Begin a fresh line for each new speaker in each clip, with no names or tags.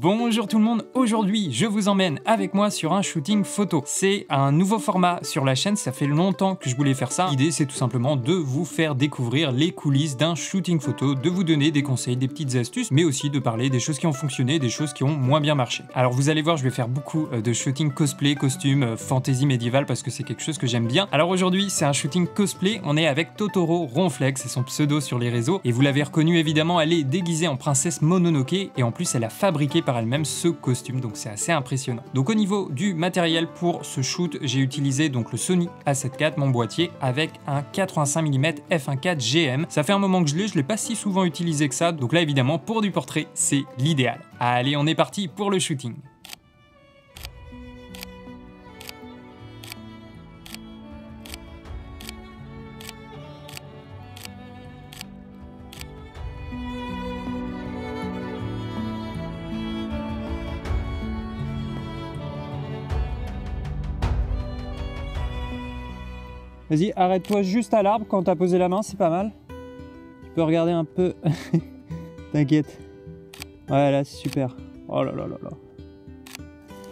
Bonjour tout le monde, aujourd'hui je vous emmène avec moi sur un shooting photo. C'est un nouveau format sur la chaîne, ça fait longtemps que je voulais faire ça. L'idée c'est tout simplement de vous faire découvrir les coulisses d'un shooting photo, de vous donner des conseils, des petites astuces, mais aussi de parler des choses qui ont fonctionné, des choses qui ont moins bien marché. Alors vous allez voir, je vais faire beaucoup de shooting cosplay, costume, fantasy médiévale parce que c'est quelque chose que j'aime bien. Alors aujourd'hui c'est un shooting cosplay, on est avec Totoro Ronflex, c'est son pseudo sur les réseaux, et vous l'avez reconnu évidemment, elle est déguisée en princesse Mononoke, et en plus elle a fabriqué par elle-même ce costume, donc c'est assez impressionnant. Donc au niveau du matériel pour ce shoot, j'ai utilisé donc le Sony A7 IV, mon boîtier, avec un 85 mm f1.4 GM. Ça fait un moment que je l'ai pas si souvent utilisé que ça, donc là évidemment pour du portrait c'est l'idéal. Allez, on est parti pour le shooting. Vas-y, arrête-toi juste à l'arbre quand t'as posé la main, c'est pas mal. Tu peux regarder un peu. T'inquiète. Ouais, là, c'est super. Oh là là là là.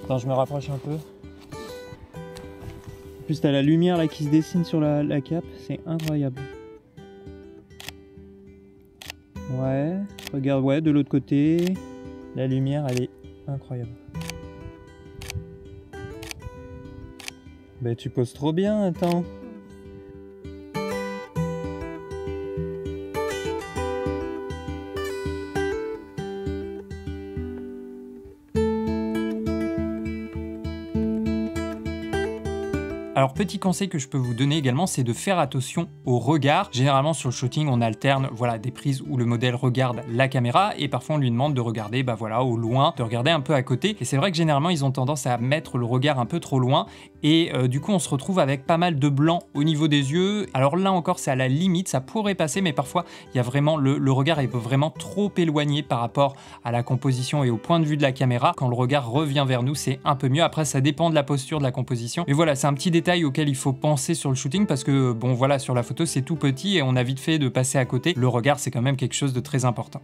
Attends, je me rapproche un peu. En plus, t'as la lumière là qui se dessine sur la cape, c'est incroyable. Ouais, regarde, ouais, de l'autre côté. La lumière, elle est incroyable. Bah, tu poses trop bien, attends. Alors petit conseil que je peux vous donner également, c'est de faire attention au regard. Généralement sur le shooting on alterne voilà, des prises où le modèle regarde la caméra et parfois on lui demande de regarder voilà, au loin, de regarder un peu à côté. Et c'est vrai que généralement ils ont tendance à mettre le regard un peu trop loin et du coup on se retrouve avec pas mal de blanc au niveau des yeux. Alors là encore c'est à la limite, ça pourrait passer, mais parfois il y a vraiment le regard est vraiment trop éloigné par rapport à la composition et au point de vue de la caméra. Quand le regard revient vers nous c'est un peu mieux. Après ça dépend de la posture de la composition, mais voilà, c'est un petit détail auquel il faut penser sur le shooting parce que bon voilà, sur la photo c'est tout petit et on a vite fait de passer à côté. Le regard c'est quand même quelque chose de très important.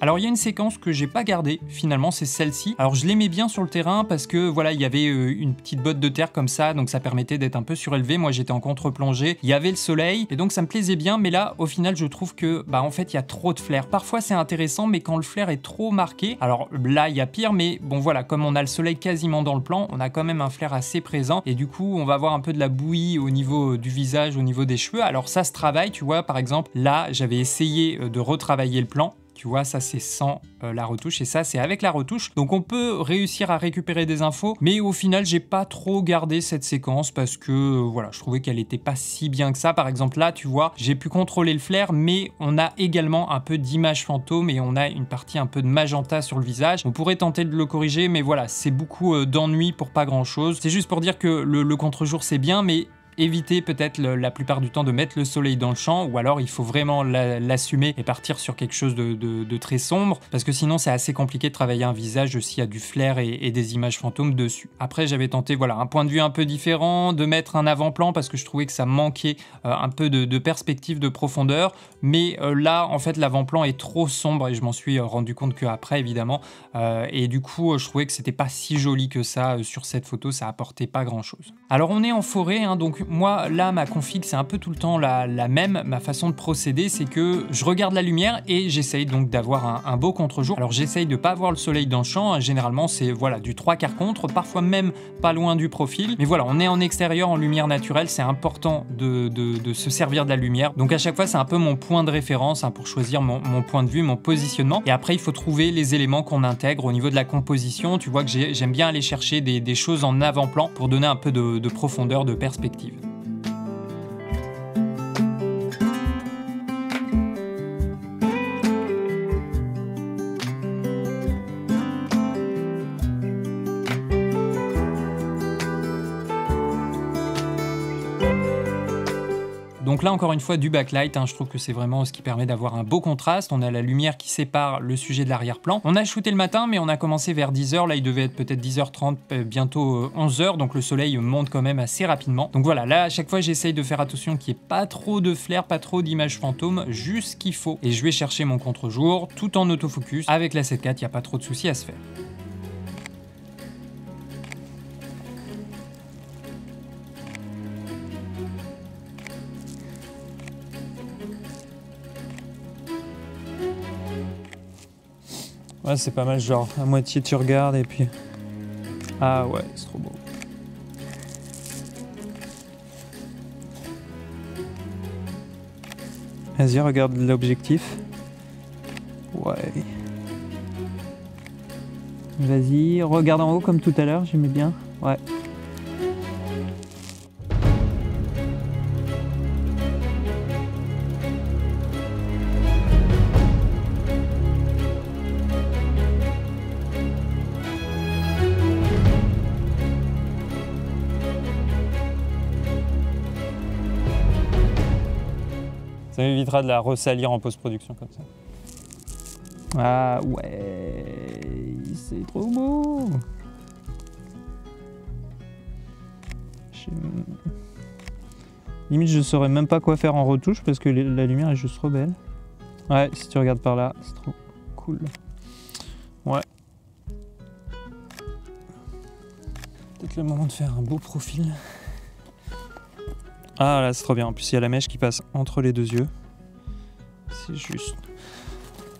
Alors il y a une séquence que j'ai pas gardée finalement, c'est celle-ci. Alors je l'aimais bien sur le terrain parce que voilà, il y avait une petite botte de terre comme ça, donc ça permettait d'être un peu surélevé. Moi j'étais en contre-plongée, il y avait le soleil et donc ça me plaisait bien, mais là au final je trouve que en fait il y a trop de flair. Parfois c'est intéressant, mais quand le flair est trop marqué, alors là il y a pire, mais bon voilà, comme on a le soleil quasiment dans le plan, on a quand même un flair assez présent et du coup on va avoir un peu de la bouillie au niveau du visage, au niveau des cheveux. Alors ça se travaille, tu vois, par exemple là j'avais essayé de retravailler le plan. Tu vois, ça c'est sans la retouche et ça c'est avec la retouche. Donc on peut réussir à récupérer des infos, mais au final j'ai pas trop gardé cette séquence parce que voilà, je trouvais qu'elle était pas si bien que ça. Par exemple là, tu vois, j'ai pu contrôler le flair, mais on a également un peu d'image fantôme et on a une partie un peu de magenta sur le visage. On pourrait tenter de le corriger, mais voilà, c'est beaucoup d'ennui pour pas grand chose. C'est juste pour dire que le contre-jour c'est bien, mais éviter peut-être la plupart du temps de mettre le soleil dans le champ, ou alors il faut vraiment l'assumer et partir sur quelque chose de très sombre, parce que sinon c'est assez compliqué de travailler un visage s'il y a du flair et des images fantômes dessus. Après j'avais tenté voilà, un point de vue un peu différent, de mettre un avant-plan parce que je trouvais que ça manquait un peu de perspective, de profondeur, mais là en fait l'avant-plan est trop sombre et je m'en suis rendu compte qu'après évidemment, et du coup je trouvais que c'était pas si joli que ça sur cette photo, ça apportait pas grand chose. Alors on est en forêt, hein, donc moi là ma config c'est un peu tout le temps la même. Ma façon de procéder c'est que je regarde la lumière et j'essaye donc d'avoir un beau contre-jour. Alors j'essaye de pas avoir le soleil dans le champ, généralement c'est voilà, du 3/4 contre, parfois même pas loin du profil, mais voilà, on est en extérieur en lumière naturelle, c'est important de se servir de la lumière. Donc à chaque fois c'est un peu mon point de référence pour choisir mon point de vue, mon positionnement, et après il faut trouver les éléments qu'on intègre au niveau de la composition. Tu vois que j'aime bien aller chercher des choses en avant-plan pour donner un peu de profondeur, de perspective. Donc Donc là encore une fois du backlight, hein, je trouve que c'est vraiment ce qui permet d'avoir un beau contraste. On a la lumière qui sépare le sujet de l'arrière-plan. On a shooté le matin, mais on a commencé vers 10h, là il devait être peut-être 10h30, bientôt 11h, donc le soleil monte quand même assez rapidement. Donc voilà, là à chaque fois j'essaye de faire attention qu'il n'y ait pas trop de flair, pas trop d'images fantômes, juste ce qu'il faut. Et je vais chercher mon contre-jour tout en autofocus. Avec la 7.4, il n'y a pas trop de soucis à se faire. Ouais, c'est pas mal, genre à moitié tu regardes et puis... Ah ouais, c'est trop beau. Vas-y, regarde l'objectif. Ouais. Vas-y, regarde en haut comme tout à l'heure, j'aimais bien. Ouais. Ça m'évitera de la ressalir en post-production comme ça. Ah ouais, c'est trop beau. Limite, je saurais même pas quoi faire en retouche parce que la lumière est juste trop belle. Ouais, si tu regardes par là, c'est trop cool. Ouais. Peut-être le moment de faire un beau profil. Ah là, c'est trop bien. En plus, il y a la mèche qui passe entre les deux yeux. C'est juste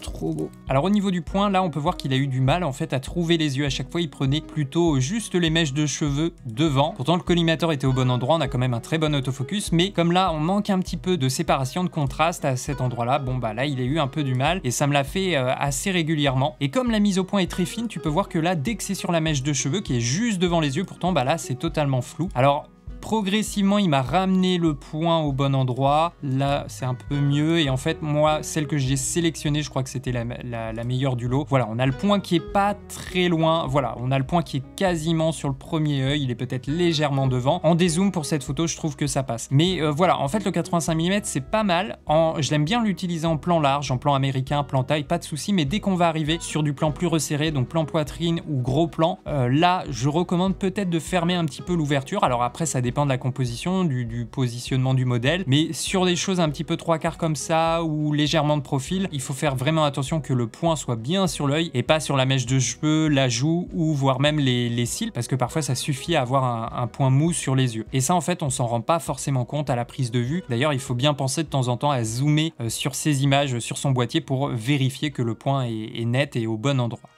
trop beau. Alors au niveau du point, là, on peut voir qu'il a eu du mal en fait à trouver les yeux. À chaque fois, il prenait plutôt juste les mèches de cheveux devant. Pourtant, le collimateur était au bon endroit. On a quand même un très bon autofocus. Mais comme là, on manque un petit peu de séparation, de contraste à cet endroit-là, bon bah là, il a eu un peu du mal et ça me l'a fait assez régulièrement. Et comme la mise au point est très fine, tu peux voir que là, dès que c'est sur la mèche de cheveux qui est juste devant les yeux, pourtant, bah là, c'est totalement flou. Alors progressivement, il m'a ramené le point au bon endroit. Là, c'est un peu mieux. Et en fait, moi, celle que j'ai sélectionnée, je crois que c'était la meilleure du lot. Voilà, on a le point qui est pas très loin. Voilà, on a le point qui est quasiment sur le premier œil. Il est peut-être légèrement devant. En dézoom, pour cette photo, je trouve que ça passe. Mais voilà, en fait, le 85 mm, c'est pas mal. Je l'aime bien l'utiliser en plan large, en plan américain, plan taille, pas de souci. Mais dès qu'on va arriver sur du plan plus resserré, donc plan poitrine ou gros plan, là, je recommande peut-être de fermer un petit peu l'ouverture. Alors après, ça dépend de la composition, du positionnement du modèle, mais sur des choses un petit peu trois quarts comme ça ou légèrement de profil, il faut faire vraiment attention que le point soit bien sur l'œil et pas sur la mèche de cheveux, la joue ou voire même les cils, parce que parfois ça suffit à avoir un point mou sur les yeux. Et ça, en fait, on s'en rend pas forcément compte à la prise de vue. D'ailleurs, il faut bien penser de temps en temps à zoomer sur ces images, sur son boîtier pour vérifier que le point est net et au bon endroit.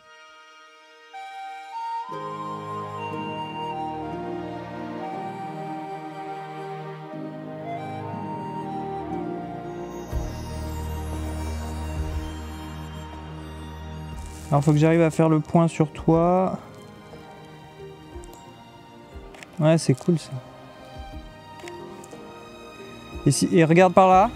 Alors, faut que j'arrive à faire le point sur toi. Ouais, c'est cool ça. Et regarde par là.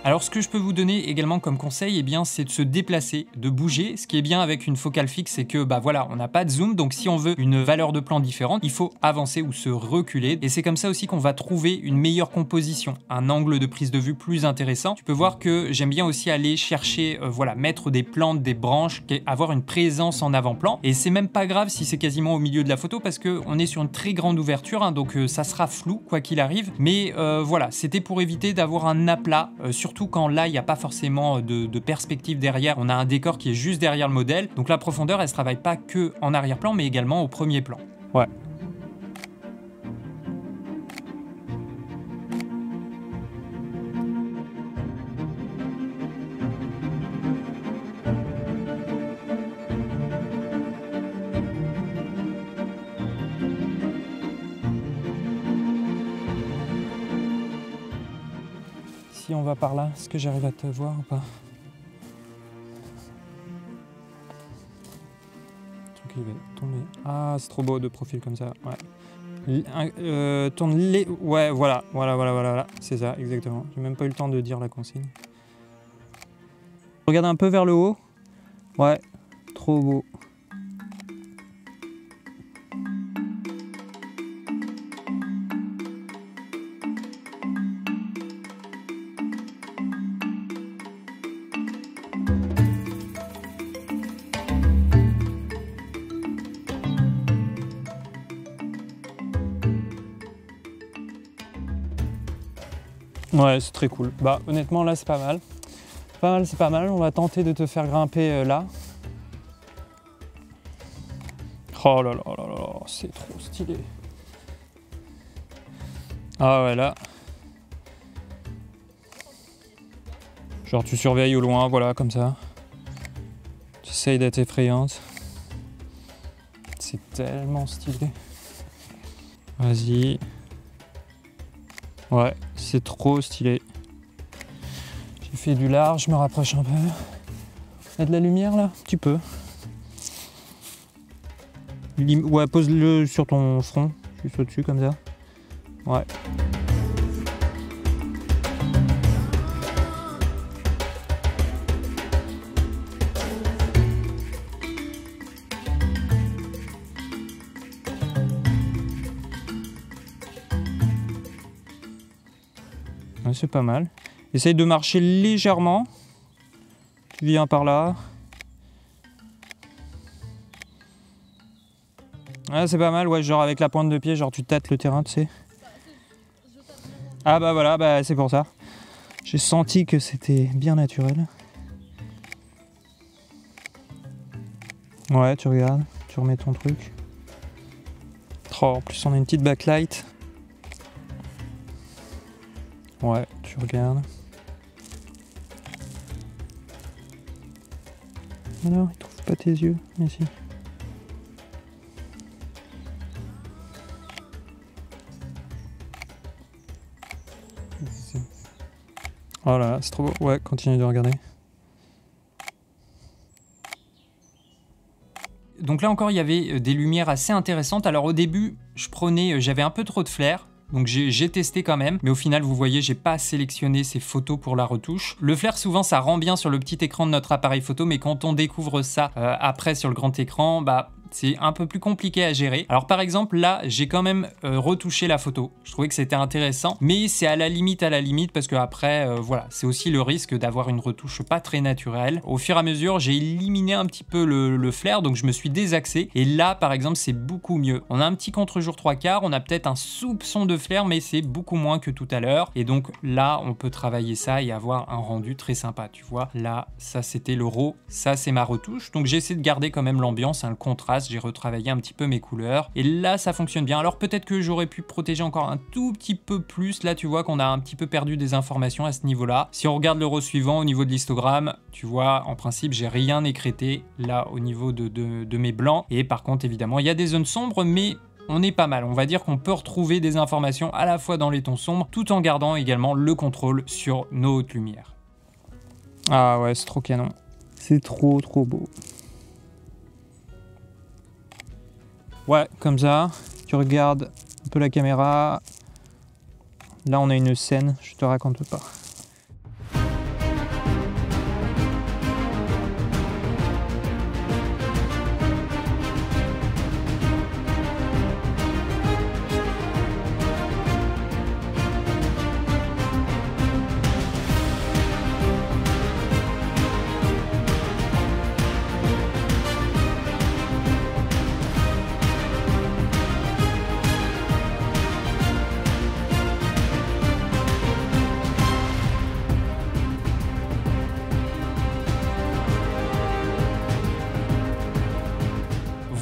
Alors ce que je peux vous donner également comme conseil, eh bien, c'est de se déplacer, de bouger. Ce qui est bien avec une focale fixe, c'est que bah voilà, on n'a pas de zoom, donc si on veut une valeur de plan différente, il faut avancer ou se reculer. Et c'est comme ça aussi qu'on va trouver une meilleure composition, un angle de prise de vue plus intéressant. Tu peux voir que j'aime bien aussi aller chercher, voilà, mettre des plantes, des branches, avoir une présence en avant-plan. Et c'est même pas grave si c'est quasiment au milieu de la photo parce que on est sur une très grande ouverture, hein, donc ça sera flou quoi qu'il arrive. Mais voilà, c'était pour éviter d'avoir un aplat, surtout quand là il n'y a pas forcément de perspective derrière, on a un décor qui est juste derrière le modèle, donc la profondeur elle se travaille pas que en arrière-plan mais également au premier plan. Ouais. Si on va par là, est-ce que j'arrive à te voir ou pas? Le truc il va tomber. Ah, c'est trop beau de profil comme ça, ouais. Tourne les... Ouais, voilà, c'est ça, exactement. J'ai même pas eu le temps de dire la consigne. Regarde un peu vers le haut. Ouais, trop beau. Ouais, c'est très cool. Bah honnêtement là c'est pas mal. C'est pas mal. On va tenter de te faire grimper là. Oh là là là là, c'est trop stylé. Ah ouais là. Genre tu surveilles au loin, voilà, comme ça. Tu essayes d'être effrayante. C'est tellement stylé. Vas-y. Ouais, c'est trop stylé. J'ai fait du large, je me rapproche un peu. Il y a de la lumière là? Tu peux. Ouais, pose-le sur ton front, juste au-dessus comme ça. Ouais. Ouais, c'est pas mal. Essaye de marcher légèrement. Tu viens par là. Ah, c'est pas mal, ouais, genre avec la pointe de pied, genre tu tâtes le terrain, tu sais. Ah bah voilà, bah c'est pour ça. J'ai senti que c'était bien naturel. Ouais, tu regardes, tu remets ton truc. Oh, en plus on a une petite backlight. Ouais, tu regardes. Alors, il trouve pas tes yeux, mais si. Oh là là, c'est trop beau. Ouais, continue de regarder. Donc là encore, il y avait des lumières assez intéressantes. Alors au début, j'avais un peu trop de flair. Donc j'ai testé quand même, mais au final vous voyez j'ai pas sélectionné ces photos pour la retouche. Le flair souvent ça rend bien sur le petit écran de notre appareil photo, mais quand on découvre ça après sur le grand écran, bah c'est un peu plus compliqué à gérer. Alors par exemple là j'ai quand même retouché la photo, je trouvais que c'était intéressant, mais c'est à la limite parce que après voilà, c'est aussi le risque d'avoir une retouche pas très naturelle. Au fur et à mesure j'ai éliminé un petit peu le flair, donc je me suis désaxé, et là par exemple c'est beaucoup mieux. On a un petit contre-jour 3/4, on a peut-être un soupçon de flair, mais c'est beaucoup moins que tout à l'heure, et donc là on peut travailler ça et avoir un rendu très sympa. Tu vois là, ça c'était le RAW, ça c'est ma retouche, donc j'ai essayé de garder quand même l'ambiance, hein, le contraste, j'ai retravaillé un petit peu mes couleurs, et là ça fonctionne bien. Alors peut-être que j'aurais pu protéger encore un tout petit peu plus. Là tu vois qu'on a un petit peu perdu des informations à ce niveau là. Si on regarde le RAW suivant au niveau de l'histogramme, tu vois en principe j'ai rien écrété là au niveau de mes blancs, et par contre évidemment il y a des zones sombres, mais on est pas mal. On va dire qu'on peut retrouver des informations à la fois dans les tons sombres, tout en gardant également le contrôle sur nos hautes lumières. Ah ouais, c'est trop canon. C'est trop beau. Ouais, comme ça, tu regardes un peu la caméra. Là, on a une scène, je te raconte pas.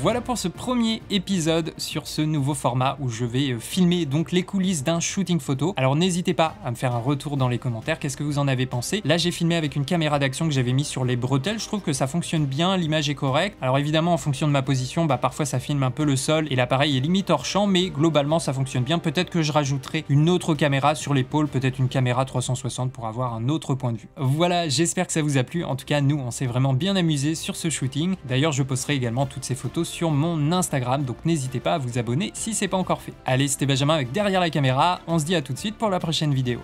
Voilà pour ce premier épisode sur ce nouveau format où je vais filmer donc les coulisses d'un shooting photo. Alors n'hésitez pas à me faire un retour dans les commentaires, qu'est-ce que vous en avez pensé? Là j'ai filmé avec une caméra d'action que j'avais mis sur les bretelles, je trouve que ça fonctionne bien, l'image est correcte. Alors évidemment en fonction de ma position, bah parfois ça filme un peu le sol et l'appareil est limite hors champ, mais globalement ça fonctionne bien. Peut-être que je rajouterai une autre caméra sur l'épaule, peut-être une caméra 360 pour avoir un autre point de vue. Voilà, j'espère que ça vous a plu. En tout cas nous on s'est vraiment bien amusé sur ce shooting. D'ailleurs je posterai également toutes ces photos sur sur mon Instagram, donc n'hésitez pas à vous abonner si c'est pas encore fait. Allez, c'était Benjamin avec Derrière la caméra, on se dit à tout de suite pour la prochaine vidéo.